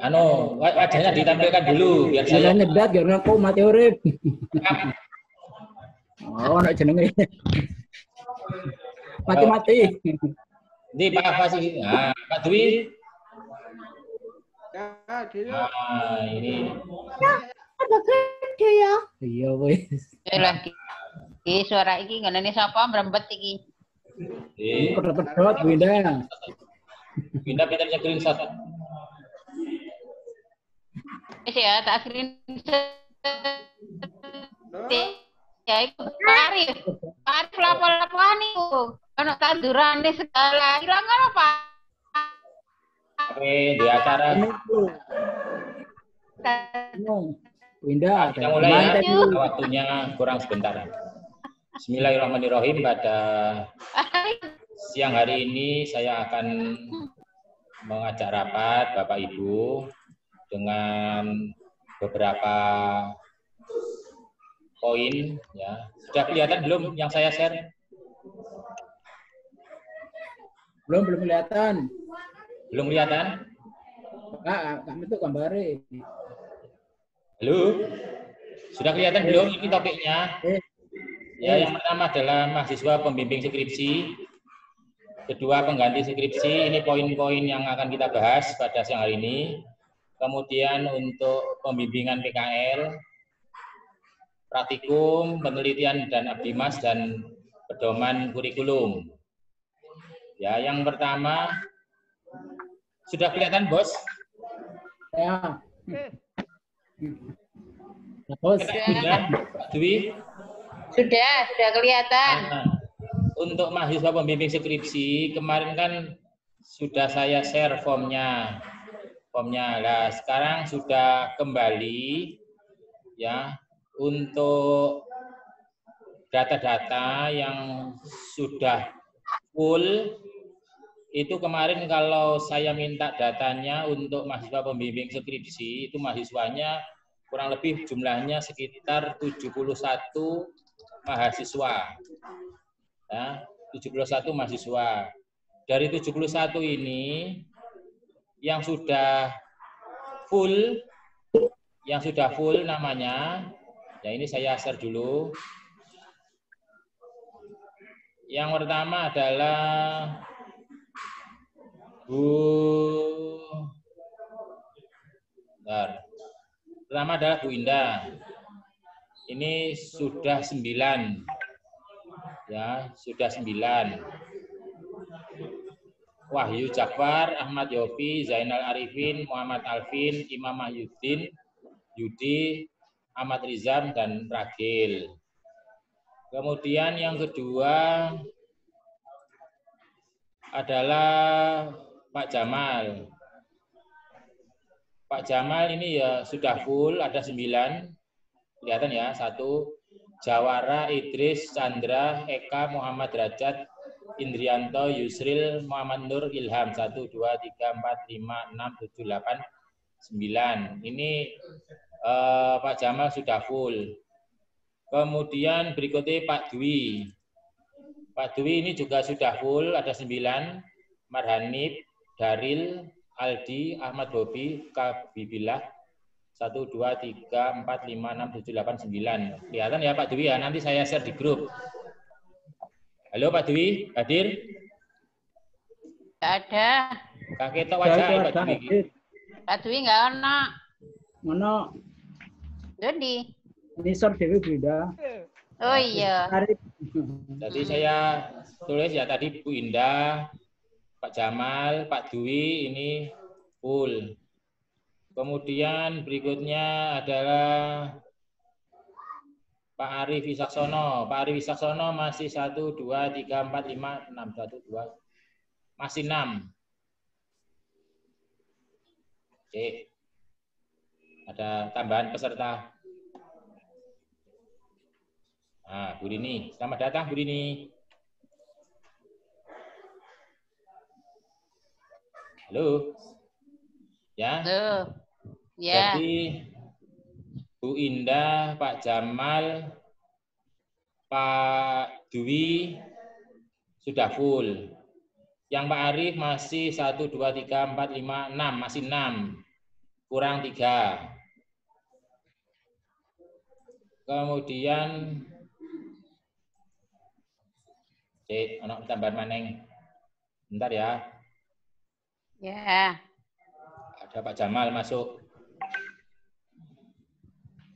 Wajahnya ditampilkan dulu biar saya nyedat karena kau mati urip. Oh, nak jenenge. Mati-mati. Di Pak Fasi. Nah, Pak Dwi. Ini. Ada gede ya. Iya wis. Lagi. Suara iki ngeneni sapa mrembet iki. Pedot Winda. Winda pinter screenshot. Wis ya, tak screenshot. Ya iku Pari lapo-lapoan iku. Ono tandurane segala. Ilang ngono, Pak. Oke, di acara. Winda, kita mulai ya. Waktunya kurang sebentar. Bismillahirrahmanirrahim. Pada siang hari ini saya akan mengajak rapat Bapak Ibu dengan beberapa poin. Ya, sudah kelihatan belum yang saya share? Belum kelihatan. Belum kelihatan? Kami itu gambarnya. Halo? Sudah kelihatan belum ini topiknya? Ya, yang pertama adalah mahasiswa pembimbing skripsi. Kedua, pengganti skripsi. Ini poin-poin yang akan kita bahas pada siang hari ini. Kemudian untuk pembimbingan PKL, praktikum, penelitian dan abdimas dan pedoman kurikulum. Ya, yang pertama sudah kelihatan, Bos? Ya. Bos. Sudah, Pak Dwi? Sudah kelihatan. Nah, untuk mahasiswa pembimbing skripsi, kemarin kan sudah saya share formnya. Nah, sekarang sudah kembali ya untuk data-data yang sudah full. Itu kemarin kalau saya minta datanya untuk mahasiswa pembimbing skripsi, itu mahasiswanya kurang lebih jumlahnya sekitar 71 mahasiswa. Ya, 71 mahasiswa. Dari 71 ini yang sudah full namanya, ya ini saya share dulu. Yang pertama adalah Pertama adalah Bu Indah. Ini sudah 9. Ya, sudah 9. Wahyu Jakfar, Ahmad Yofi, Zainal Arifin, Muhammad Alvin, Imam Mahyudin, Yudi, Ahmad Rizam, dan Ragil. Kemudian yang kedua adalah Pak Jamal. Pak Jamal ini ya sudah full, ada 9. Kelihatan ya, 1. Jawara, Idris, Chandra, Eka, Muhammad Derajat, Indrianto, Yusril, Muhammad Nur, Ilham. 1, 2, 3, 4, 5, 6, 7, 8, 9. Ini Pak Jamal sudah full. Kemudian berikutnya Pak Dwi. Pak Dwi ini juga sudah full, ada 9. Marhanib, Daril, Aldi, Ahmad Bobi, Kabibillah. 1, 2, 3, 4, 5, 6, 7, 8, 9. Kelihatan ya Pak Dwi ya, nanti saya share di grup. Halo Pak Dwi, hadir? Tidak ada. Kakek tok wajah Pak Dwi. Pak Dwi nggak ada. Mana? Jadi. Ini short Dewi Winda. Oh iya. Jadi saya tulis ya tadi Bu Indah, Pak Jamal, Pak Dwi ini full. Kemudian berikutnya adalah Pak Arif Wisaksono. Pak Arif Wisaksono masih 1, 2, 3, 4, 5, 6, 1, 2. Masih 6. Oke. Ada tambahan peserta. Nah, Bu Rini. Selamat datang, Bu Rini. Halo. Ya. Halo. Ya. Jadi Bu Indah, Pak Jamal, Pak Dwi sudah full. Yang Pak Arif masih 1, 2, 3, 4, 5, 6, masih 6. kurang 3. Kemudian anak tambahan maneng. Bentar ya. Ya. Ada Pak Jamal masuk.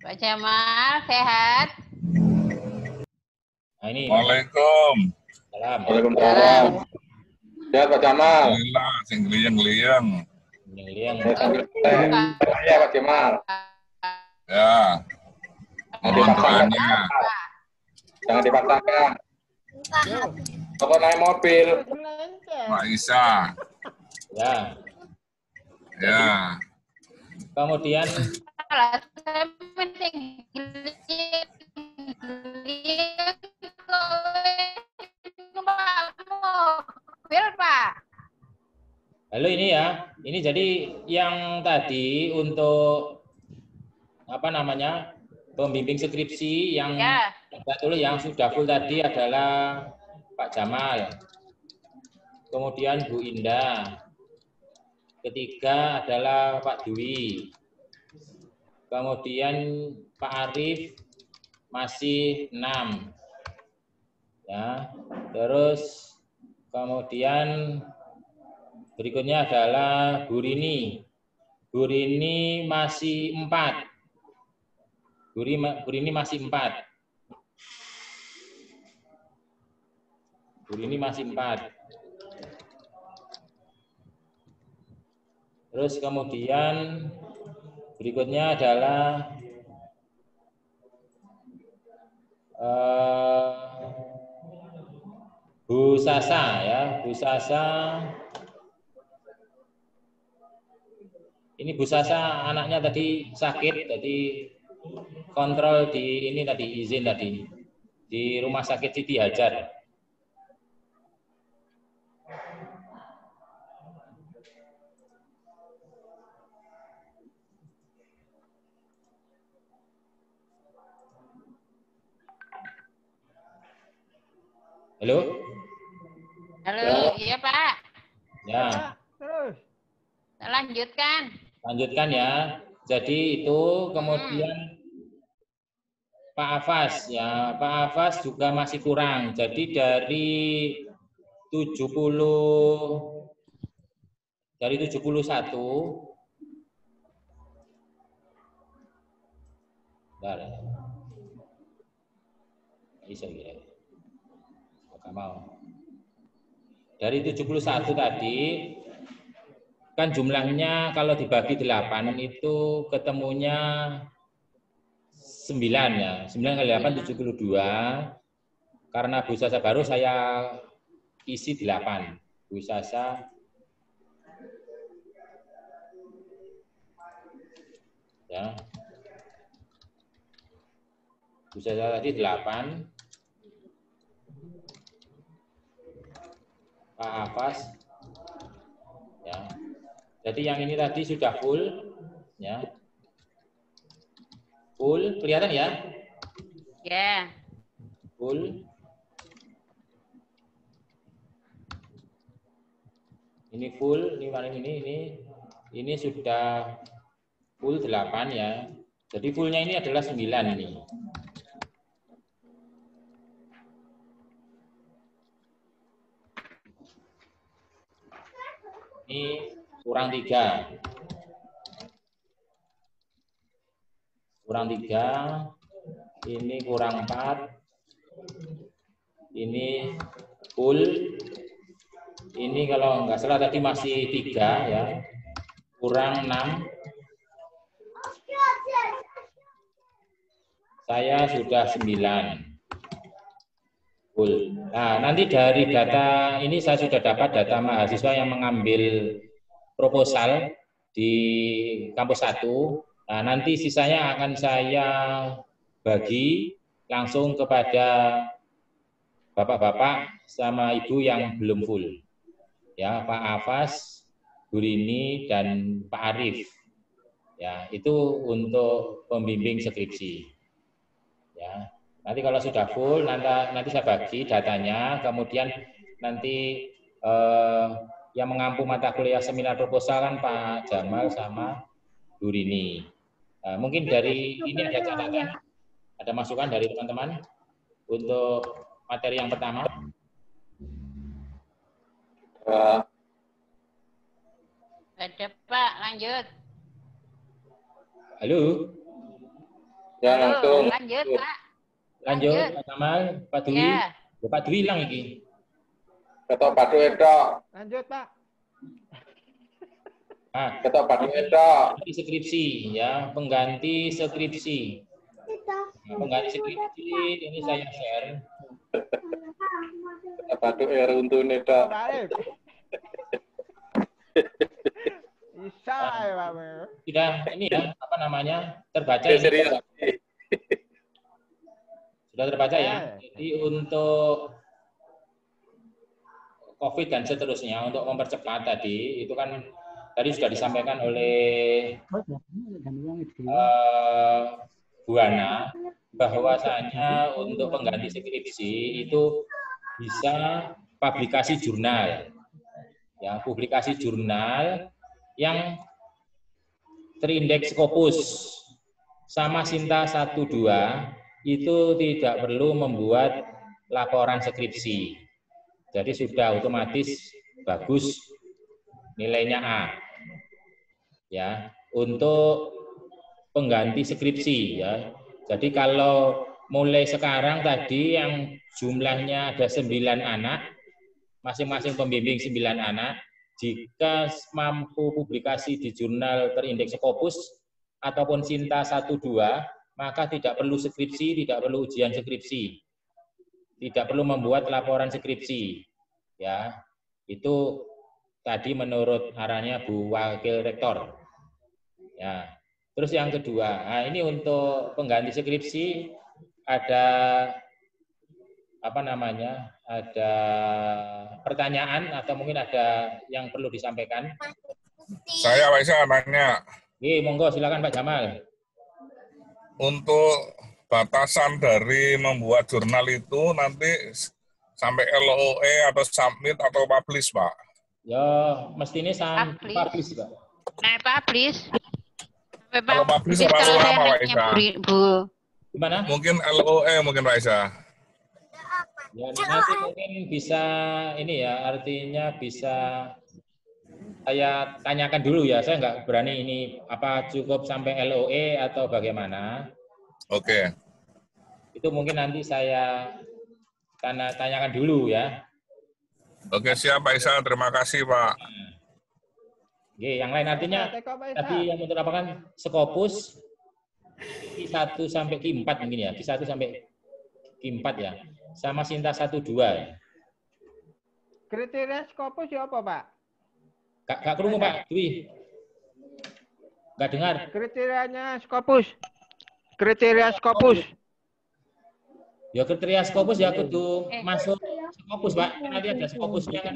Pak Jamal, sehat? Nah, ini. Waalaikumsalam. Waalaikumsalam. Ya Pak Jamal. Alhamdulillah, sing gliyeng-gliyeng. Gliyeng. Ya Pak Jamal. Ya. Mohon doanya. Jangan dipaksakan. Pokok naik mobil. Pak Isa. Ya. Ya. Kemudian Halo ini ya, ini jadi yang tadi untuk apa namanya pembimbing skripsi yang tulis yang sudah full tadi adalah Pak Jamal, kemudian Bu Indah, ketiga adalah Pak Dwi, kemudian Pak Arif masih 6, ya, terus kemudian berikutnya adalah Bu Rini. Bu Rini masih 4. Bu Rini masih 4. Bu Rini masih 4. Terus kemudian berikutnya adalah Bu Sasa ya, Bu Sasa. Ini Bu Sasa anaknya tadi sakit, tadi kontrol di ini tadi izin tadi di Rumah Sakit Siti Hajar. Halo? Halo, iya Pak. Ya. Lanjutkan. Lanjutkan ya. Jadi itu kemudian Pak Afas ya, Pak Afas juga masih kurang. Jadi dari 71 bentar. Bisa kira. Enggak mau. Dari 71 tadi kan jumlahnya kalau dibagi 8 itu ketemunya 9 ya. 9 kali 8 72. Karena Bu Sasa baru saya isi 8. Bu Sasa ya. Bu Sasa tadi 8. Pak Afas ya. Jadi yang ini tadi sudah full, ya. Full, kelihatan ya? Ya. Full. Ini full, ini paling ini sudah full 8 ya. Jadi fullnya ini adalah 9 ini. Ini kurang 3. Kurang 3. Ini kurang 4. Ini full. Ini kalau nggak salah tadi masih 3 ya. Kurang 6. Saya sudah 9. Full. Nah, nanti dari data ini saya sudah dapat data mahasiswa yang mengambil proposal di kampus 1. Nah, nanti sisanya akan saya bagi langsung kepada bapak-bapak sama ibu yang belum full. Ya, Pak Afas, Bu Rini, dan Pak Arif. Ya, itu untuk pembimbing skripsi. Ya. Nanti kalau sudah full, nanti saya bagi datanya, kemudian nanti yang mengampu mata kuliah seminar proposal kan Pak Jamal sama Bu Rini. Mungkin dari ini ada catatan, ada masukan dari teman-teman untuk materi yang pertama. Ada Pak, lanjut. Halo. Ya, Halo, langsung. lanjut Pak. Lanjut, Pak Kamal, Pak Dwi. Ya. Pak Dwi hilang iki. Ketok padu edok. Lanjut, Pak. Nah, Ketok padu edok. pengganti skripsi ya, pengganti skripsi. Nah, pengganti skripsi ini saya share. Ketok padu runtun edok. Baik. Bisa ya, Pak. Sudah ini ya, apa namanya? Terbaca Ya, ini. serius. Sudah terbaca ya. Jadi untuk COVID dan seterusnya untuk mempercepat tadi itu kan tadi sudah disampaikan oleh Bu Ana bahwasanya untuk pengganti skripsi itu bisa publikasi jurnal. Ya, publikasi jurnal yang terindeks Scopus sama Sinta 1 2 itu tidak perlu membuat laporan skripsi. Jadi sudah otomatis bagus nilainya A. Ya, untuk pengganti skripsi ya. Jadi kalau mulai sekarang tadi yang jumlahnya ada 9 anak, masing-masing pembimbing 9 anak, jika mampu publikasi di jurnal terindeks Scopus ataupun Sinta 1 2, maka tidak perlu skripsi, tidak perlu ujian skripsi. Tidak perlu membuat laporan skripsi. Ya, itu tadi menurut arahnya Bu Wakil Rektor. Ya. Terus yang kedua, nah ini untuk pengganti skripsi ada apa namanya? Ada pertanyaan atau mungkin ada yang perlu disampaikan? Saya Pak Isa nanya. Monggo silakan Pak Jamal. Untuk batasan dari membuat jurnal itu nanti sampai LOE atau submit atau publish, Pak? Ya, mestinya sampai publish, Pak. Nah, publish. Kalau publish terlalu lama, Pak Isa. Bu. Gimana? Mungkin LOE mungkin, Pak Isa. Ya, nanti mungkin bisa ini ya, artinya bisa saya tanyakan dulu ya. Saya nggak berani ini apa cukup sampai LOE atau bagaimana. Oke. Itu mungkin nanti saya tanyakan dulu ya. Oke, siap Pak Isa. Terima kasih, Pak. Yang lain artinya tadi yang untuk apa kan Scopus Q1 sampai Q4 mungkin ya, Q1 sampai Q4 ya. Sama Sinta 1 2 ya. Kriteria Scopus ya apa, Pak? Gak kerungu Pak Dwi. Gak dengar. Kriterianya Scopus. Kriteria Scopus. Ya kriteria Scopus ya kudu masuk Scopus Pak. Nanti ada Scopusnya kan.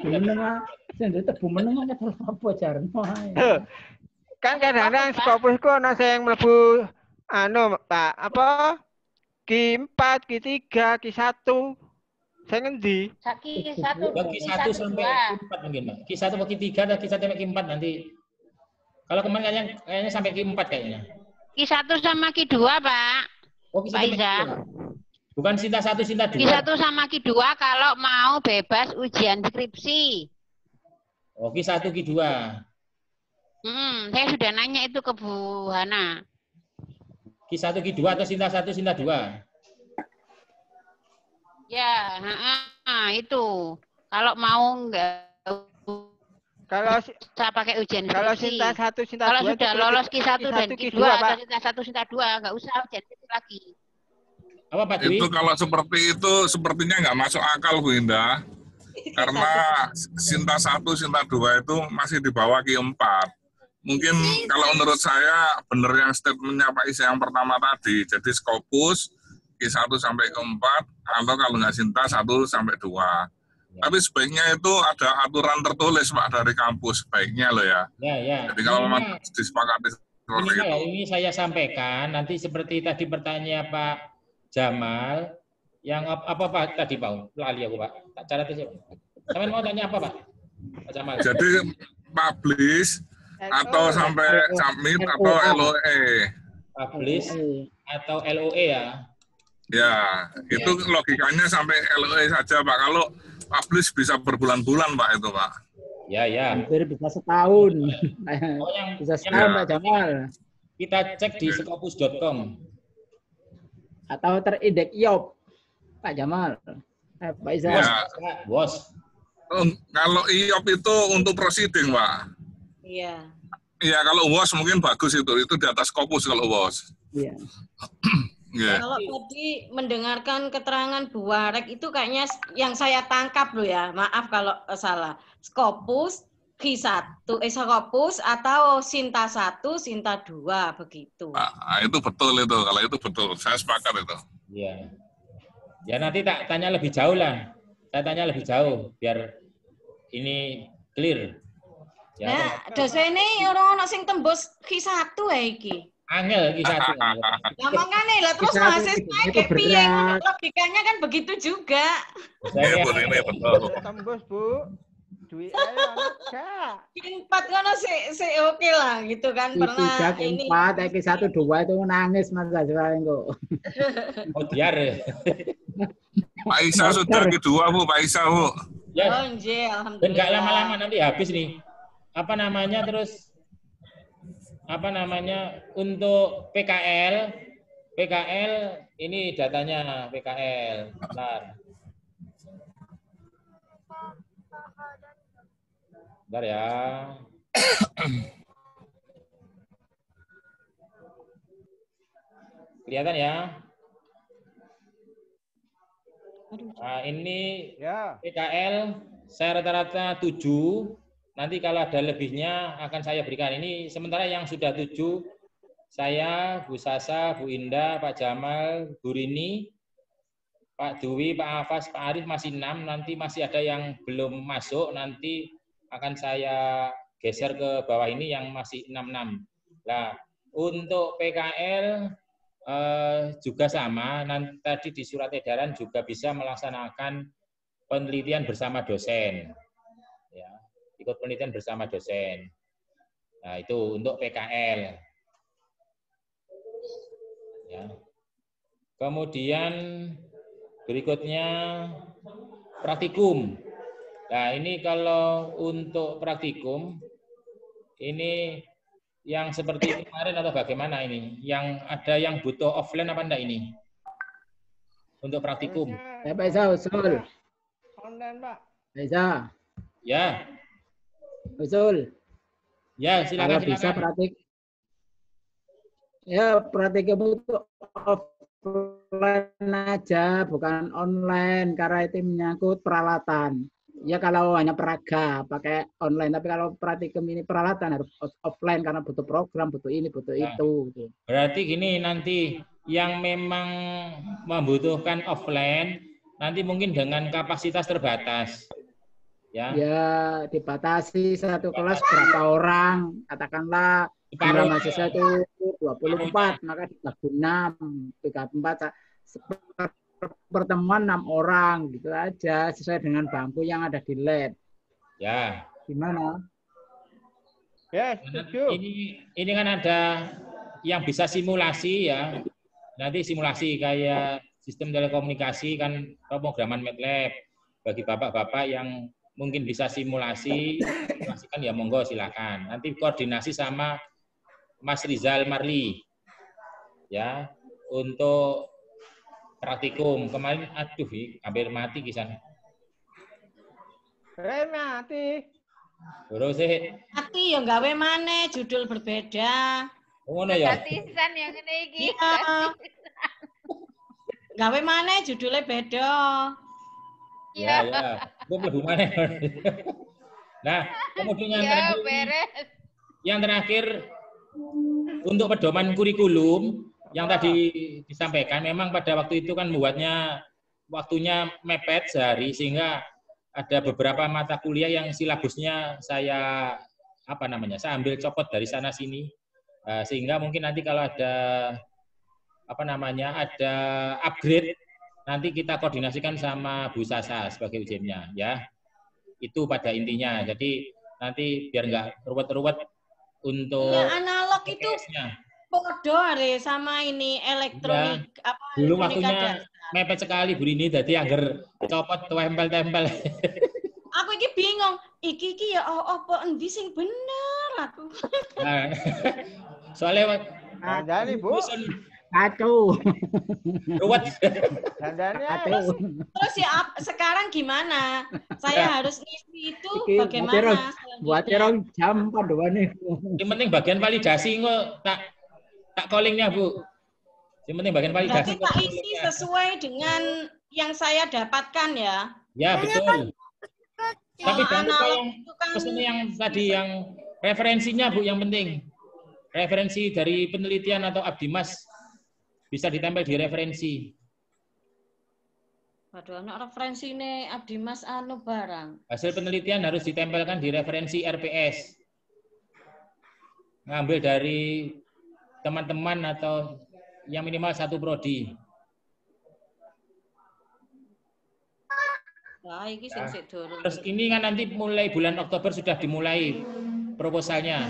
Kan kadang-kadang Scopus ku ana sing mlebu anu Pak, apa? Q4, Q3, Q1. Saya ngendi? Q1 Q1 sampai Q4 mungkin Pak. Q1 atau Q3 atau Q1 sampai Q4 nanti. Kalau kemarin kayaknya sampai Q4 kayaknya. Q1 sama Q2, Pak. Oh, Pak Iza. Bukan Sinta 1, Sinta 2. Q1 sama Q2 kalau mau bebas ujian skripsi. Oh, Q1, Q2. Saya sudah nanya itu ke Bu Hana. Q1, Q2 atau Sinta 1, Sinta 2? Ya, itu. Kalau mau enggak Kalau saya pakai ujian kalau skripsi. Sinta 1, Sinta 2 kalau sudah lolos Q1 dan Q2 atau Sinta 1, Sinta 2, enggak usah ujian skripsi lagi. Apa Pak Dwi? Itu kalau seperti itu sepertinya nggak masuk akal, Bu Indah. Karena Sinta 1, Sinta 2 itu masih di bawah Q4. Mungkin kalau menurut saya benar yang statementnya Pak Isa yang pertama tadi. Jadi Scopus Q1 sampai Q4 atau kalau nggak Sinta 1 sampai 2. Ya. Tapi sebaiknya itu ada aturan tertulis Pak dari kampus sebaiknya loh ya. Ya. Jadi kalau memang disepakati seperti itu. Ini saya sampaikan nanti seperti tadi pertanyaan Pak Jamal yang apa Pak tadi Pak? Lali aku Pak. Tak catat aja. Sampean mau tanya apa Pak? Pak Jamal. Jadi publish atau sampai submit atau LOE. Publish atau LOE ya. Ya, itu logikanya sampai LOE saja Pak. Kalau publish bisa berbulan-bulan Pak itu Pak. Ya, ya. Hampir bisa setahun. Oh, yang Bisa setahun Pak Jamal. kita cek di scopus.com Atau terindeks IOP Pak Jamal. Pak Iza. Ya. Bos. Kalau IOP itu untuk proceeding Pak. Iya. Iya, kalau WOS mungkin bagus itu di atas Scopus kalau WOS. Iya. Yeah. Kalau tadi mendengarkan keterangan Bu Warek itu kayaknya yang saya tangkap loh ya, maaf kalau salah. Scopus, Q1, Scopus atau Sinta 1, Sinta 2 begitu. Nah, itu betul itu, kalau itu betul. Saya sepakat itu. Iya. Ya nanti tak tanya lebih jauh lah. Saya tanya lebih jauh biar ini clear. Ya, Nah, dosen ini orang sing tembus Q1 ya iki. angel Q1. Lah makane lah terus Q1 mahasiswa itu kayak piye? berat. Logikanya kan begitu juga. Iya, Bu, ini betul. Tembus, Bu. Duit ayo enggak. Q4 kan sih oke lah gitu kan pernah Q3, ini. Q4, Q1, 2 itu nangis Mas Azrael kok. Oh, biar. Pak Isa sudah kedua Bu, Pak Isa Bu. Ya, Oh, nggih, dan alhamdulillah. nggak lama-lama nanti habis nih. Apa namanya terus? Apa namanya untuk PKL? PKL ini datanya PKL. Bentar. Bentar ya. Kelihatan ya? Nah, ini Ya. PKL saya rata-rata 7. Nanti kalau ada lebihnya akan saya berikan. Ini sementara yang sudah 7, saya, Bu Sasa, Bu Indah, Pak Jamal, Bu Rini, Pak Dwi, Pak Afas, Pak Arif masih 6. Nanti masih ada yang belum masuk. Nanti akan saya geser ke bawah ini yang masih 66. Nah, untuk PKL juga sama. Nanti tadi di surat edaran juga bisa melaksanakan penelitian bersama dosen. Ya, ikut penelitian bersama dosen. Nah, itu untuk PKL. Ya. Kemudian berikutnya praktikum. Nah, ini kalau untuk praktikum, ini yang seperti kemarin atau bagaimana ini? Yang ada yang butuh offline apa enggak ini? Untuk praktikum. Ya Pak Iza, usul. Online, Pak. Pak Iza, Ya, usul. ya silakan. Kalau bisa praktik. Ya, praktikum itu offline aja, bukan online, karena itu menyangkut peralatan. Ya kalau hanya peraga pakai online, tapi kalau praktikum ini peralatan harus offline karena butuh program, butuh ini, butuh itu. Berarti gini, nanti yang memang membutuhkan offline, nanti mungkin dengan kapasitas terbatas. Ya, Ya dibatasi satu kelas berapa orang, katakanlah jumlah mahasiswa itu 24, maka dibagi 6, 34, pertemuan 6 orang, gitu aja, sesuai dengan bangku yang ada di lab. ya. Gimana? Ya, setuju. Ini kan ada yang bisa simulasi ya. Nanti simulasi kayak sistem telekomunikasi kan pemrograman MATLAB. Bagi bapak-bapak yang mungkin bisa simulasi kan ya monggo silakan. Nanti koordinasi sama Mas Rizal Marli ya untuk praktikum. Kemarin aduh hampir mati kisan. Mati. Terus sih Mati ya gawe maneh judul berbeda. ngono ya. Gratisan yang ini iki. Iya. Gawe maneh judulnya beda. Ya, ya. Gue mlebu maneh. Nah, kemudian yang Ya, terakhir, beres. yang terakhir untuk pedoman kurikulum yang tadi disampaikan, memang pada waktu itu kan membuatnya waktunya mepet sehari sehingga ada beberapa mata kuliah yang silabusnya saya saya ambil copot dari sana sini sehingga mungkin nanti kalau ada ada upgrade nanti kita koordinasikan sama Bu Sasa sebagai UJM-nya ya. Itu pada intinya. Jadi nanti biar nggak ruwet-ruwet untuk Ya analog itu TPS-nya. podo are sama ini elektronik apa Dulu elektronika waktunya dasar. mepet sekali Bu Rini, jadi angger copot tempel-tempel. Aku iki bingung, iki ya apa endi sing bener aku. Nah, soalnya Dandani, Bu. Kacau. ruwet. Dandani. Kacau. Terus ya sekarang gimana? Saya harus ngisi itu Iki bagaimana? buat selanjutnya? jam panduannya. Yang penting bagian validasi kok tak callingnya Bu. Yang penting bagian validasi. Berarti tak isi sesuai dengan yang saya dapatkan ya. Ya betul. Tapi jangan lupa analog yang itu kan pesan yang tadi yang referensinya Bu yang penting. Referensi dari penelitian atau Abdimas bisa ditempel di referensi. Waduh, anak referensi ini Abdimas anu barang. Hasil penelitian harus ditempelkan di referensi RPS. Ngambil dari teman-teman atau yang minimal satu prodi. Nah, iki sing sik durung. Terus ini kan nanti mulai bulan Oktober sudah dimulai proposalnya.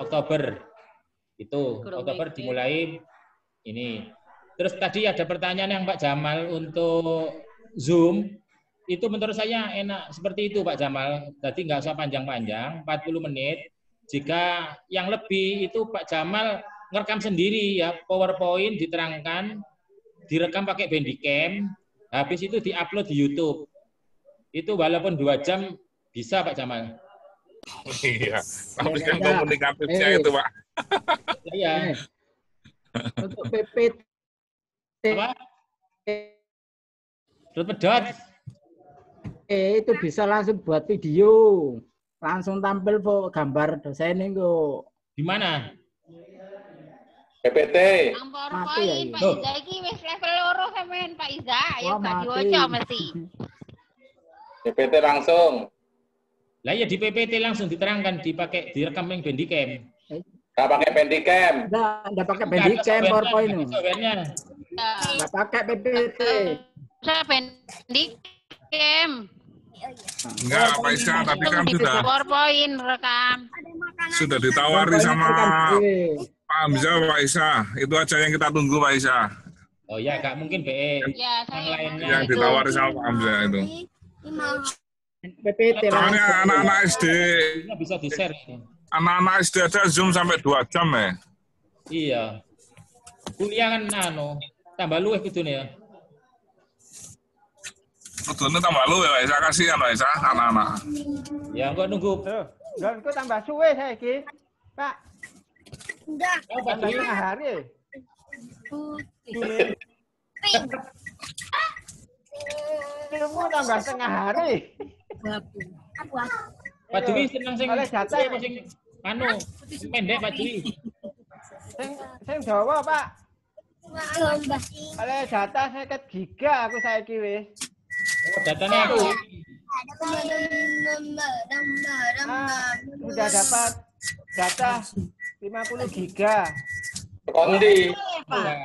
Oktober. Itu Oktober dimulai ini. Terus tadi ada pertanyaan yang Pak Jamal untuk Zoom. Itu menurut saya enak seperti itu Pak Jamal. Jadi nggak usah panjang-panjang, 40 menit. Jika yang lebih itu Pak Jamal ngerekam sendiri ya, PowerPoint diterangkan, direkam pakai Bandicam, habis itu diupload di YouTube. Itu walaupun 2 jam bisa Pak Jamal. Iya, tapi kan komunikatifnya itu Pak. Iya. Untuk PPT Apa? Pedot. itu bisa langsung buat video, langsung tampil gambar dosen itu. Di mana? PPT. Ang Mati ya, PowerPoint, iya. Pak Iza iki wis level loro sampean Pak Iza. Ayo Wah, gak mati. diwaca mesti. PPT langsung. Lah ya di PPT langsung diterangkan, dipakai direkam yang Bandicam. Nggak pakai Bandicam. Enggak pakai Bandicam PowerPoint. Software-nya. Enggak pakai PPT. Saya Bandicam. Enggak, Pak Isya, tapi kan sudah PowerPoint rekam. ditawari sama Pak Hamzah, Pak Isya. Itu aja yang kita tunggu, Pak Isya. Oh ya, nggak mungkin BE. Ya, Yang saya lainnya Yang ditawari sama Pak Hamzah itu. PPT Soalnya langsung. anak-anak SD, Ini bisa di-share. anak-anak SD aja Zoom sampai 2 jam ya. Iya. Kuliah kan tambah luwih gitu nih ya. Kudune tambah lu ya, Pak Isya, kasihan Pak Isya, anak-anak. Ya enggak nunggu. Loh, kok tambah suwe saiki. Pak, Oh, Pak tambah Dwi. setengah hari. Ilmu tambah setengah hari. Pak Dwi seneng sing Oleh jatah. sing pendek Pak Dwi. Sing dawa, Pak. Oleh jatah 50 giga aku saiki wis. Oh, datanya aku. Sudah dapat data 50 giga. Kondi. Nah,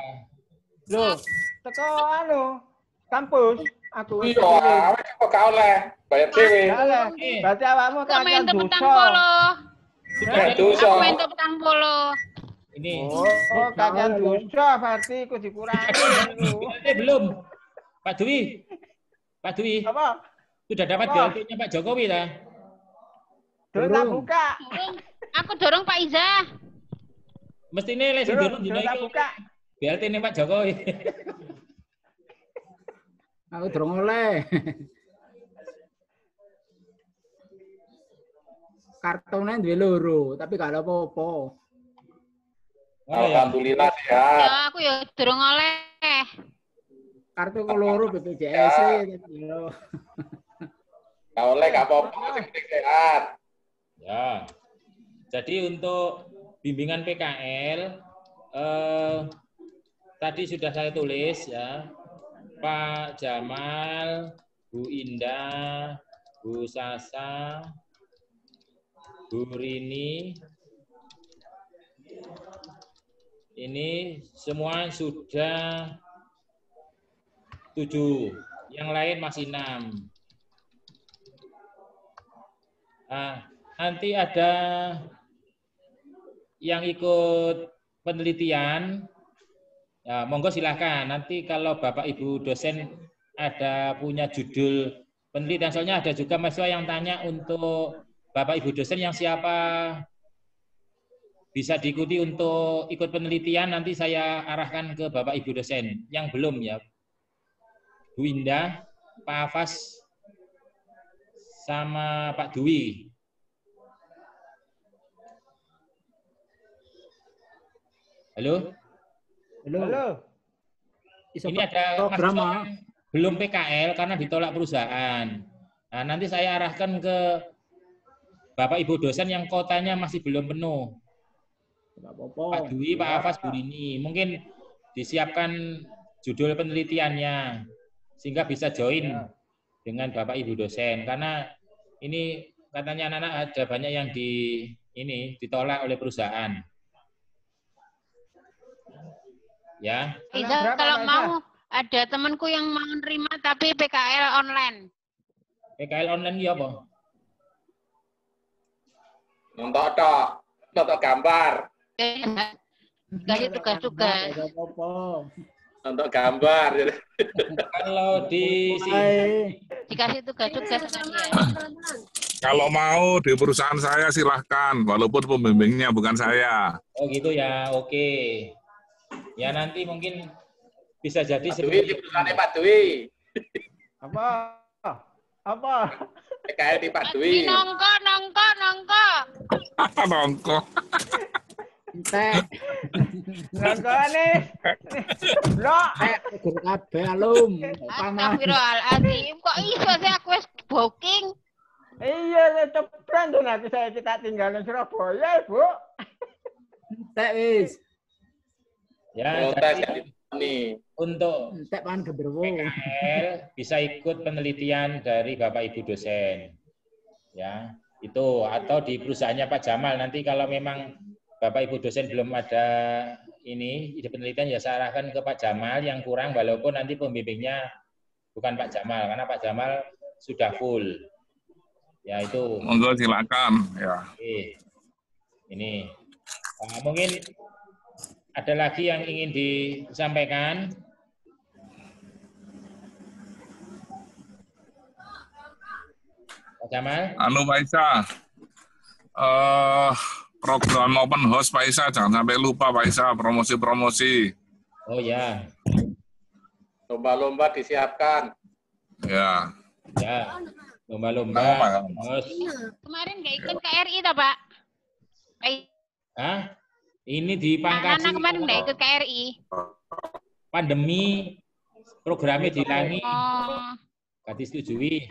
Loh, teko kampus aku. Iya, awake kok gak oleh. Bayar dhewe. Salah. Berarti awakmu Aku main kan petang dosa. polo. Dosa. Aku main petang polo. ini Oh, kalian dosa berarti ku dikurangi. belum. Pak Dwi. Pak Dwi, Apa? sudah dapat Apa? BLT-nya Pak Jokowi lah. Durung tak buka. Aku dorong Pak Iza. Mesti ini lesi Durung dulu tak buka. BLT-nya Pak Jokowi. Aku durung oleh. Kartonnya duwe loro, tapi gak ada apa-apa. Oh, ya. Alhamdulillah sehat. Ya aku ya dorong oleh. Kartu ku loro BPJS gitu. Gak oleh, gak apa-apa. Yang penting sehat. Ya. Jadi untuk bimbingan PKL tadi sudah saya tulis ya. Pak Jamal, Bu Indah, Bu Sasa, Bu Rini. Ini semua sudah 7. Yang lain masih 6. Nah, nanti ada yang ikut penelitian, ya, monggo silahkan. Nanti kalau Bapak Ibu dosen ada punya judul penelitian, soalnya ada juga mahasiswa yang tanya untuk Bapak Ibu dosen yang siapa bisa diikuti untuk ikut penelitian, nanti saya arahkan ke Bapak Ibu dosen. Yang belum ya, Bu Indah, Pak Afas, sama Pak Dwi. Halo? Halo. Ini ada program mahasiswa belum PKL karena ditolak perusahaan. Nah, nanti saya arahkan ke Bapak Ibu dosen yang kotanya masih belum penuh. Pak Dwi, Pak Afas, Bu Rini. Mungkin disiapkan judul penelitiannya sehingga bisa join dengan Bapak Ibu dosen. Karena ini katanya anak-anak ada banyak yang ditolak oleh perusahaan. Ya. Iza, kalau mau ada temanku yang mau nerima tapi PKL online. PKL online ya apa? Nonton gambar. Kasih tugas-tugas. Nonton gambar. Kalau di sini Dikasih tugas-tugas. Kalau mau di perusahaan saya silahkan, walaupun pembimbingnya bukan saya. Oh gitu ya, oke. Ya nanti mungkin bisa jadi Pak Dwi, di perusahaan Pak Dwi. Apa? PKL di Pak Dwi. Nongko. Nongko. Entek. Nongko nih. Blok. Guru kabeh alum. Astagfirullahaladzim. Kok iso sih aku wis booking? Iya, cepran tuh nanti kita tinggal di Surabaya, Bu. Entek wis. ya jadi untuk Entek pan genderuwo. PKL bisa ikut penelitian dari Bapak Ibu dosen. Ya, itu atau di perusahaannya Pak Jamal. Nanti kalau memang Bapak Ibu dosen belum ada ide penelitian ya saya arahkan ke Pak Jamal yang kurang, walaupun nanti pembimbingnya bukan Pak Jamal karena Pak Jamal sudah full. Ya itu. Monggo silakan ya. Oke. Ini mungkin ada lagi yang ingin disampaikan? Pak Jamal? Pak Isa, program open house Pak Isa, jangan sampai lupa Pak Isa, promosi-promosi. Oh ya. Lomba-lomba disiapkan. Ya. Ya, lomba-lomba. Kemarin nggak ikut KRI toh, Pak? Hah? Ini dipangkas. Anak kemarin nggak ikut KRI. Pandemi, programnya dilangi. Oh. Gak disetujui.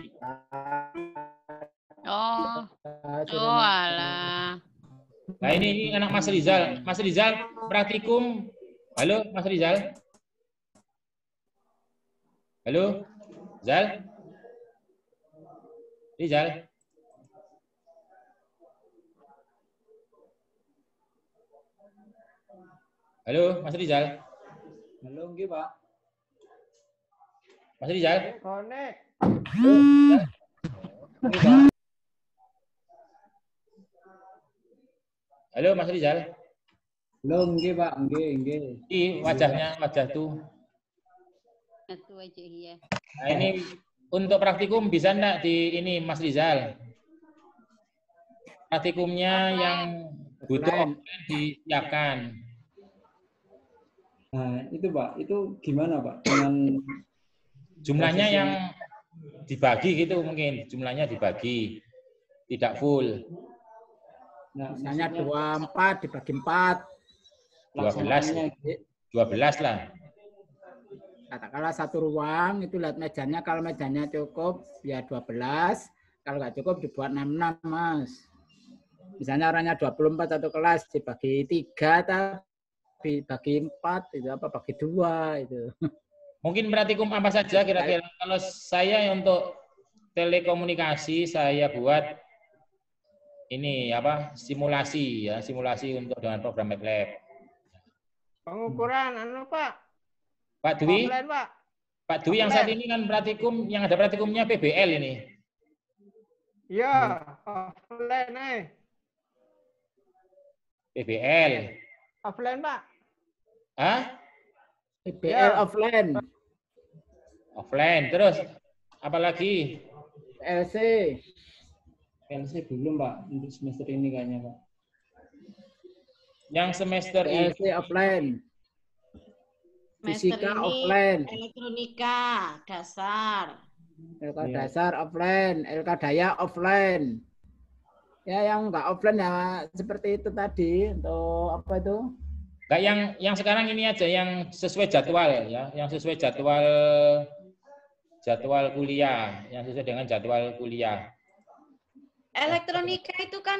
Oh. Oh, alah. Nah ini anak Mas Rizal. Mas Rizal, praktikum. Halo, Mas Rizal. Halo, Rizal. Rizal. Halo, Mas Rizal. Halo, nggih, Pak. Mas Rizal. Konek. Halo, Mas Rizal. Halo, nggih, Pak. Nggih. Wajah tuh. Itu aja iya. Nah, ini untuk praktikum bisa enggak di ini Mas Rizal? Praktikumnya yang butuh offline disiapkan. Nah, itu Pak, itu gimana Pak dengan jumlahnya yang dibagi gitu mungkin, jumlahnya dibagi, tidak full. Nah, misalnya 24 dibagi 4. 12 lah. Katakanlah satu ruang itu lihat mejanya, kalau mejanya cukup ya 12, kalau nggak cukup dibuat 66 Mas. Misalnya orangnya 24 satu kelas dibagi 3 tapi bagi 4 itu apa bagi 2 itu. Mungkin praktikum apa saja kira-kira? Kalau saya untuk telekomunikasi saya buat ini apa simulasi ya, simulasi untuk dengan program MATLAB. Pengukuran Pak. Pak Dwi. Offline, Pak. Pak Dwi yang saat ini kan praktikum yang ada praktikumnya PBL ini. Iya, offline PBL. Offline, Pak. Hah? PBL offline. Offline. Terus apalagi? LC. LC belum Pak untuk semester ini kayaknya Pak. Yang semester ini LC offline. Semester Fisika ini offline. elektronika dasar. LK dasar offline, LK daya offline. Ya yang enggak offline ya seperti itu tadi untuk apa itu? enggak, yang sekarang ini aja yang sesuai jadwal ya, yang sesuai jadwal kuliah, yang sesuai dengan jadwal kuliah. Elektronika itu kan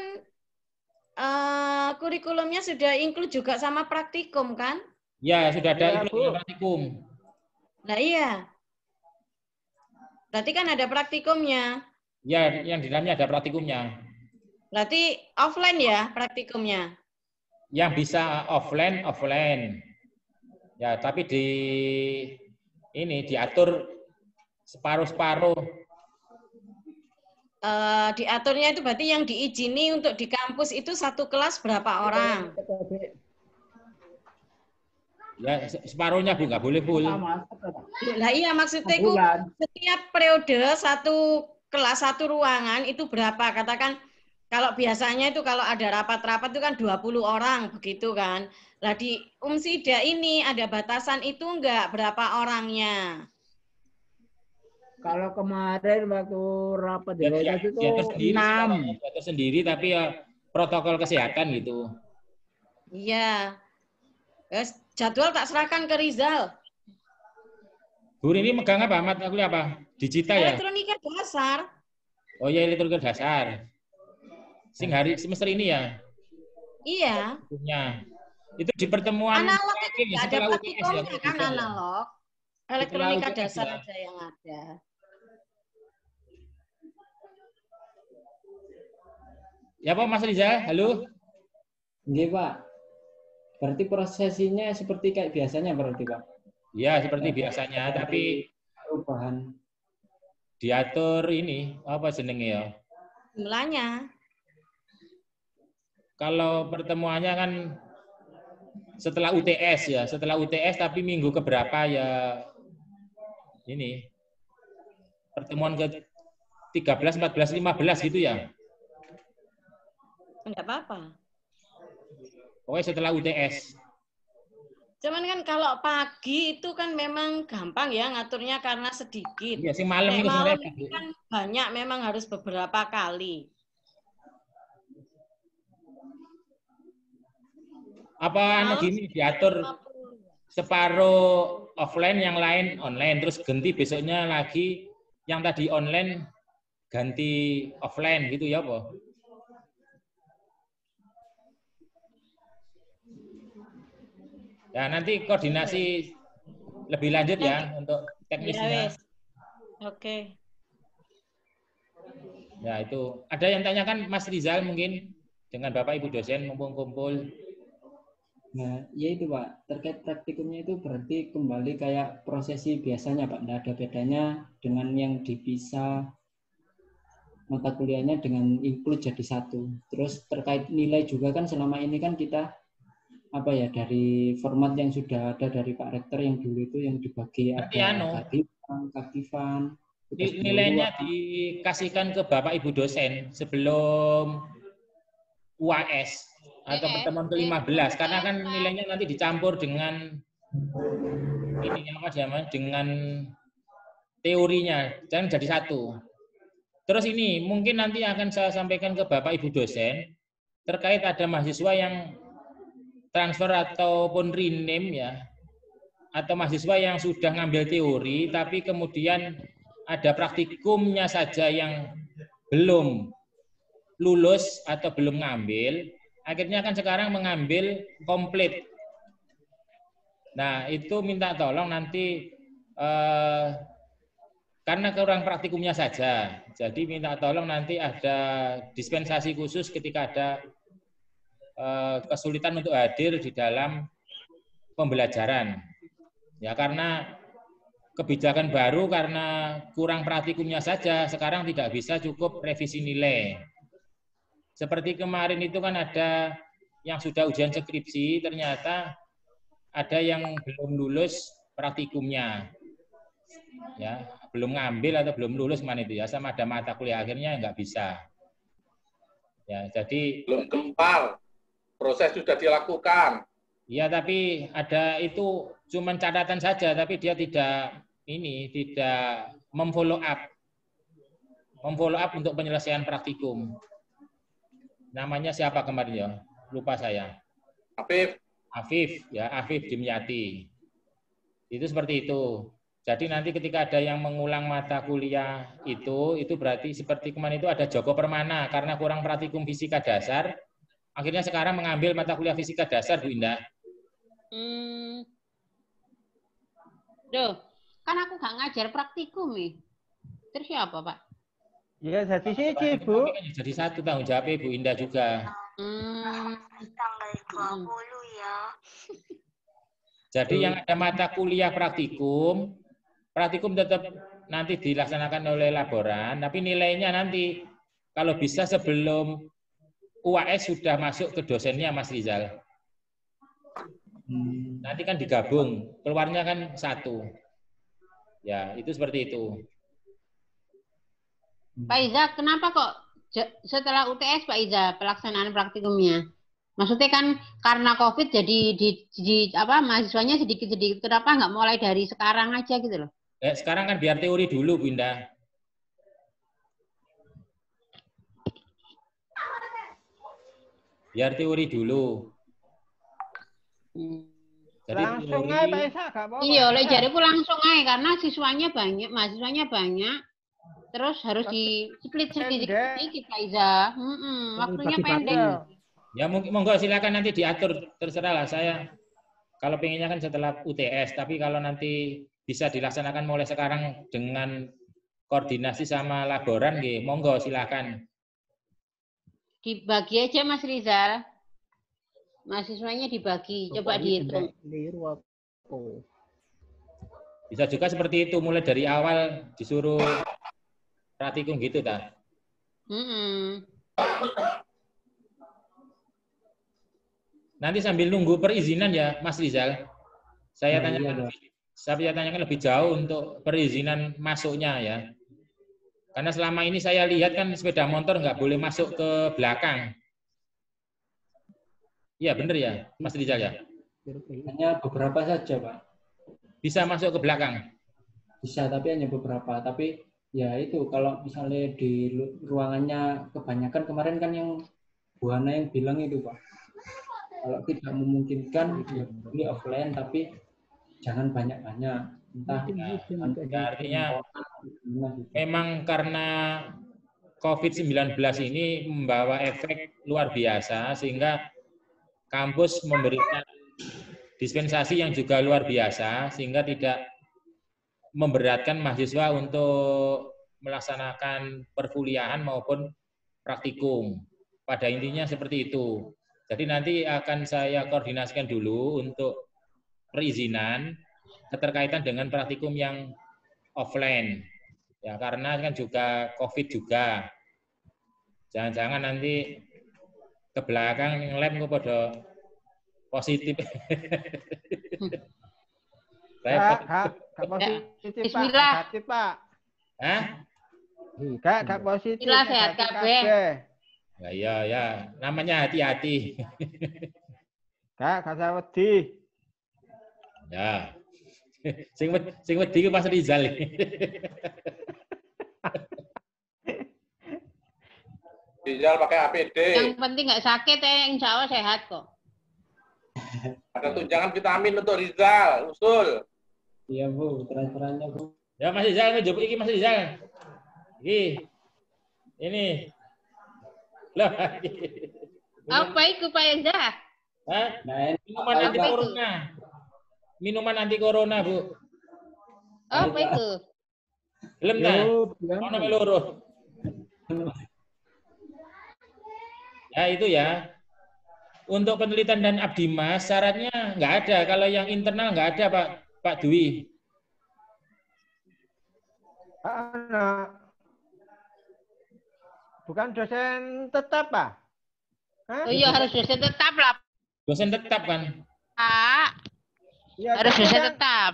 kurikulumnya sudah include juga sama praktikum kan? Ya, sudah ada Ya, itu Bu. praktikum. Nah iya. Berarti kan ada praktikumnya. Ya, yang di dalamnya ada praktikumnya. Berarti offline ya praktikumnya. Yang bisa offline. Ya, tapi diatur separuh-separuh. Diaturnya itu berarti yang diizini untuk di kampus itu satu kelas berapa orang? Ya, separuhnya Bu, nggak boleh full. Nah iya maksudnya itu setiap periode satu kelas satu ruangan itu berapa? Katakan kalau biasanya itu kalau ada rapat-rapat itu kan 20 orang begitu kan. Lah di Umsida ini ada batasan itu enggak berapa orangnya? Kalau kemarin waktu rapat Ya, itu diatur sendiri, 6. diatur sendiri, tapi ya protokol kesehatan gitu. Iya. Terus jadwal tak serahkan ke Rizal. Bu ini megang apa? Mata kuliah apa? Digita ya? Elektronika dasar. Oh ya, elektronika dasar. Sing hari semester ini ya? Iya. Punya. Itu di pertemuan Analog itu terakhir ya, nggak ada setelah UTS ya, praktikumnya kan digita ya? analog. Elektronika UTS dasar ya. aja yang ada. Ya Pak Mas Rizal, halo? Nggih Pak. Berarti prosesinya seperti kayak biasanya berarti Pak. Ya, seperti biasanya, tapi Perubahan. diatur ini, apa jenenge ya? Jumlahnya. Kalau pertemuannya kan setelah UTS ya, setelah UTS tapi minggu keberapa ya ini pertemuan ke 13, 14, 15 gitu ya. Enggak apa-apa. Pokoknya setelah UTS. Cuman kan kalau pagi itu kan memang gampang ya ngaturnya karena sedikit. Iya, sing malam Nek itu malam sebenarnya itu kan banyak memang harus beberapa kali. apa anu gini diatur separuh offline yang lain online terus ganti besoknya lagi yang tadi online ganti offline gitu ya apa? Ya nanti koordinasi lebih lanjut ya untuk teknisnya. Oke. Ya itu ada yang tanyakan Mas Rizal mungkin dengan Bapak Ibu dosen mumpung kumpul. Nah, ya itu Pak, terkait praktikumnya itu berarti kembali kayak prosesi biasanya Pak, tidak ada bedanya dengan yang dipisah mata kuliahnya dengan include jadi satu. Terus terkait nilai juga kan selama ini kan kita apa ya dari format yang sudah ada dari Pak Rektor yang dulu itu yang dibagi ada Kadivan, nilainya dikasihkan ke Bapak Ibu dosen sebelum UAS atau pertemuan ke-15 karena kan nilainya nanti dicampur dengan ini apa namanya dengan teorinya jangan jadi satu. Terus ini mungkin nanti akan saya sampaikan ke Bapak Ibu dosen terkait ada mahasiswa yang transfer ataupun rename ya atau mahasiswa yang sudah ngambil teori tapi kemudian ada praktikumnya saja yang belum lulus atau belum ngambil, akhirnya kan sekarang mengambil komplit. Nah, itu minta tolong nanti karena kurang praktikumnya saja. Jadi minta tolong nanti ada dispensasi khusus ketika ada kesulitan untuk hadir di dalam pembelajaran. Ya karena kebijakan baru karena kurang praktikumnya saja, sekarang tidak bisa cukup revisi nilai. Seperti kemarin itu kan ada yang sudah ujian skripsi ternyata ada yang belum lulus praktikumnya, ya belum ngambil atau belum lulus mana itu ya, sama ada mata kuliah akhirnya nggak bisa. Ya jadi belum kempal, proses sudah dilakukan. ya, tapi ada itu cuman catatan saja, tapi dia tidak memfollow up untuk penyelesaian praktikum. Namanya siapa kemarin ya? Lupa saya. Afif Dimyati. Itu seperti itu. Jadi nanti ketika ada yang mengulang mata kuliah itu berarti seperti kemarin itu ada Joko Permana karena kurang praktikum fisika dasar, akhirnya sekarang mengambil mata kuliah fisika dasar, Bu Indah. Duh, kan aku nggak ngajar praktikum nih. Terus siapa, Pak? Ya, jadi siji, Bu. Jadi satu tanggung jawab Bu Indah juga. Tanggal 20 ya. Jadi yang ada mata kuliah praktikum tetap nanti dilaksanakan oleh laboran, tapi nilainya nanti kalau bisa sebelum UAS sudah masuk ke dosennya, Mas Rizal. Nanti kan digabung, keluarnya kan satu. Ya, itu seperti itu. Pak Iza, kenapa kok setelah UTS Pak Iza pelaksanaan praktikumnya? Maksudnya kan karena COVID jadi mahasiswanya sedikit-sedikit, kenapa nggak mulai dari sekarang aja gitu loh? Sekarang kan biar teori dulu, Bu Indah. Biar teori dulu. Jadi langsung aja Pak Isa, gak apa-apa. Iya, oleh jariku langsung aja karena mahasiswanya banyak. Terus harus di split sedikit Pak Iza. Waktunya pendek. Ya monggo silakan nanti diatur, terserah lah saya. Kalau pengennya kan setelah UTS, tapi kalau nanti bisa dilaksanakan mulai sekarang dengan koordinasi sama laboran, monggo silakan. Dibagi aja Mas Rizal. Mahasiswanya dibagi, coba dihitung. Bisa juga seperti itu, mulai dari awal disuruh praktikum gitu, tak? Nanti sambil nunggu perizinan ya, Mas Rizal. Saya tanyakan lebih jauh untuk perizinan masuknya ya. Karena selama ini saya lihat kan sepeda motor nggak boleh masuk ke belakang. Iya benar ya, Mas Rizal ya? Hanya beberapa saja, Pak. Bisa masuk ke belakang? Bisa, tapi hanya beberapa. Tapi ya itu, kalau misalnya di ruangannya kebanyakan, kemarin kan yang Bu Hana yang bilang itu, Pak. Kalau tidak memungkinkan, ya ini offline, tapi jangan banyak-banyak. Entah artinya memang karena COVID-19 ini membawa efek luar biasa, sehingga kampus memberikan dispensasi yang juga luar biasa, sehingga tidak memberatkan mahasiswa untuk melaksanakan perkuliahan maupun praktikum. Pada intinya seperti itu. Jadi nanti akan saya koordinasikan dulu untuk perizinan keterkaitan dengan praktikum yang offline. Ya, karena kan juga COVID juga. Jangan-jangan nanti ke belakang lab kok pada positif. Kak positif, Bismillah. Pak. Hah? Kak positif. Bismillah, sehat kabeh. Ya, namanya hati-hati. Kak usah wedi. Ya. Sing wedi ku Mas Rizal. Rizal pakai APD. Yang penting nggak sakit insya Allah sehat kok. Ada tunjangan vitamin untuk Rizal, usul. Iya, Bu, transferannya, Bu. Ya Mas Rizal, coba iki Mas Rizal. Ini. Loh. Apa itu Pak Eza? Hah? Minuman anti corona. Minuman anti corona, Bu. Apa itu? Belum ta? Ono loro. Ya itu ya. Untuk penelitian dan abdimas syaratnya nggak ada. Kalau yang internal nggak ada, Pak Dwi. Bukan dosen tetap, Pak? Hah? Oh iya harus dosen tetap lah, Dosen tetap kan? Pak. Ya, Harus tapi dosen kan tetap.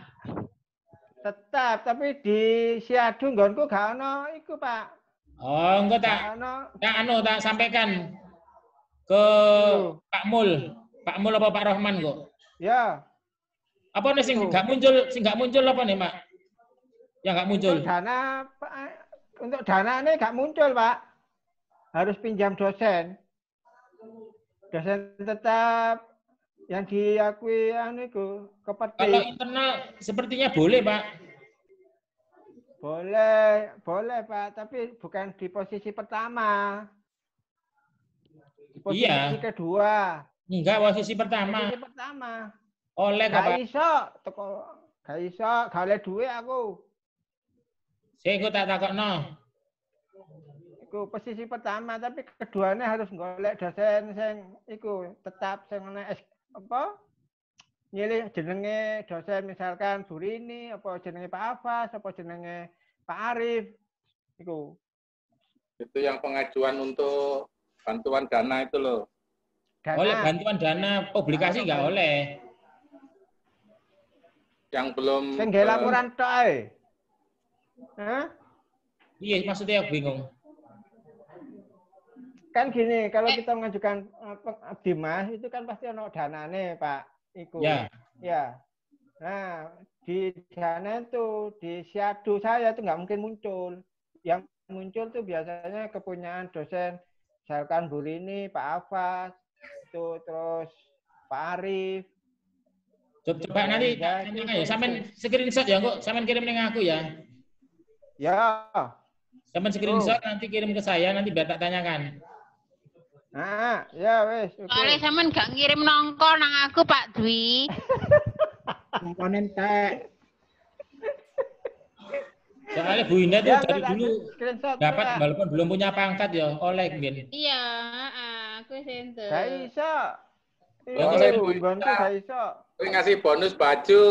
tetap, tapi di Siadu nggonku gak ono iku, Pak. Oh, enggak tak. Gak ono. Tak sampaikan ke Iku. Pak Mul. Pak Mul apa Pak Rohman kok? Ya, Apa nih sing Iku. nggak muncul apa nih, Mak? Yang nggak muncul. untuk dana ini gak muncul, Pak. Harus pinjam dosen. Dosen tetap yang diakui anu iku Kalau kepetik. internal sepertinya boleh, Pak. Boleh Pak, tapi bukan di posisi pertama. Di posisi Iya. kedua. Enggak, posisi pertama. Posisi pertama. Oleh Gak Pak. iso, gak oleh duit aku. Saya ikut tak takokno. Iku posisi pertama, tapi keduanya harus golek dosen sing iku tetap sing apa? Nyilih jenenge dosen misalkan Bu Rini, apa jenenge Pak Afas, apa jenenge Pak Arif. Iku. Itu yang pengajuan untuk bantuan dana itu loh. Oleh bantuan dana publikasi nggak oleh. Yang belum Sing nggih laporan tok ae. Hah? Iya, maksudnya aku bingung. Kan gini, kalau kita mengajukan Dimas itu kan pasti ono danane, Pak. Iku. Ya. Ya. Nah, di dana itu di Siadu saya itu nggak mungkin muncul. Yang muncul tuh biasanya kepunyaan dosen, misalkan Bu Rini, Pak Afas, itu terus Pak Arif. Coba nanti ya, sampean screenshot ya kok, sampean kirim ning aku ya. Ya. Sampean screenshot nanti kirim ke saya, nanti biar tak tanyakan. Nah, ya wes. Soalnya sampean gak ngirim nongko nang aku Pak Dwi. Komponen teh. Soalnya Bu Indah tuh Ya, dari dulu dapat ya. walaupun belum punya pangkat ya, oleh mungkin. Iya, aku senter. Gak iso. Ya, oleh Iya, Bu gonku Indah. gak iso. Kowe ngasih bonus baju.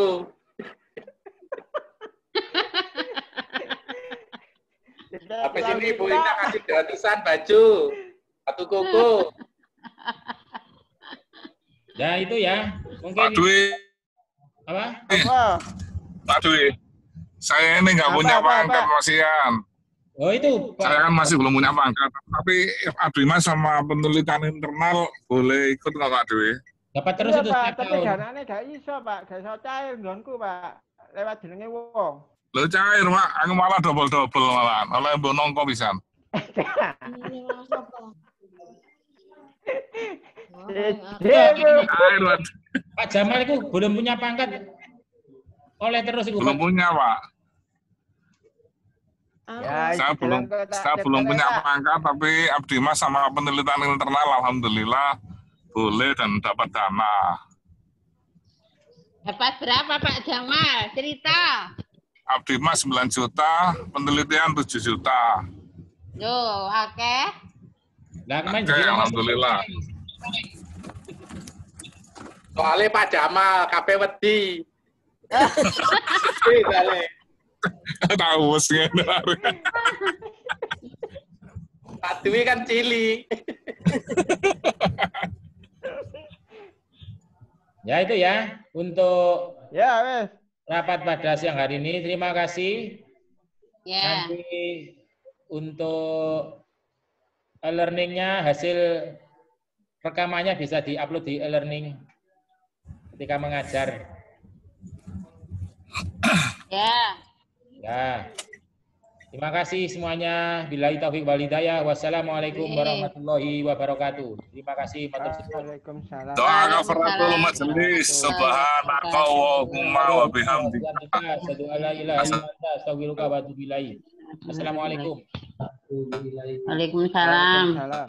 Habis ini Bu Indah kasih gratisan baju. Satu koko. Ya itu ya, mungkin. Pak Dwi. Apa? Pak Dwi. Saya ini nggak punya pangkat masihan. Oh itu. Pak. Saya kan masih belum punya pangkat. Tapi Pak Dwi Mas sama penelitian internal boleh ikut nggak Pak Dwi? Dapat terus Iya, itu Pak, setiap tapi tahun. danane gak iso, Pak. Gak iso cair nggonku, Pak. Lewat jenenge wong. Lo cair Pak, aku malah double malah. Oleh mbok nongko pisan. Cair, Pak. Pak Jamal itu belum punya pangkat. Oleh terus itu. Belum punya Pak. Ya, Saya belum punya pangkat, tapi Abdi Mas sama penelitian internal alhamdulillah boleh dan dapat dana. Dapat berapa Pak Jamal? Cerita. Abdi Mas 9 juta, penelitian 7 juta. Yo, oke. Nah, kemarin Oke, alhamdulillah. Soalnya Pak Jamal, kabeh wedi. Dale. Tahu sih. Pak Dwi kan cili. Ya itu ya untuk ya wes rapat pada siang hari ini. Terima kasih. Ya. Nanti untuk e-learningnya hasil rekamannya bisa diupload di e-learning ketika mengajar. Ya. Ya. Terima kasih semuanya. Billahi taufiq wal hidayah. Wassalamualaikum warahmatullahi wabarakatuh. Terima kasih. Waalaikumsalam. Doa kafaratul majelis. Subhanakallahumma wa bihamdika. Asyhadu an la ilaha illa anta astaghfiruka wa atubu ilaik. Assalamualaikum. Waalaikumsalam. Waalaikumsalam.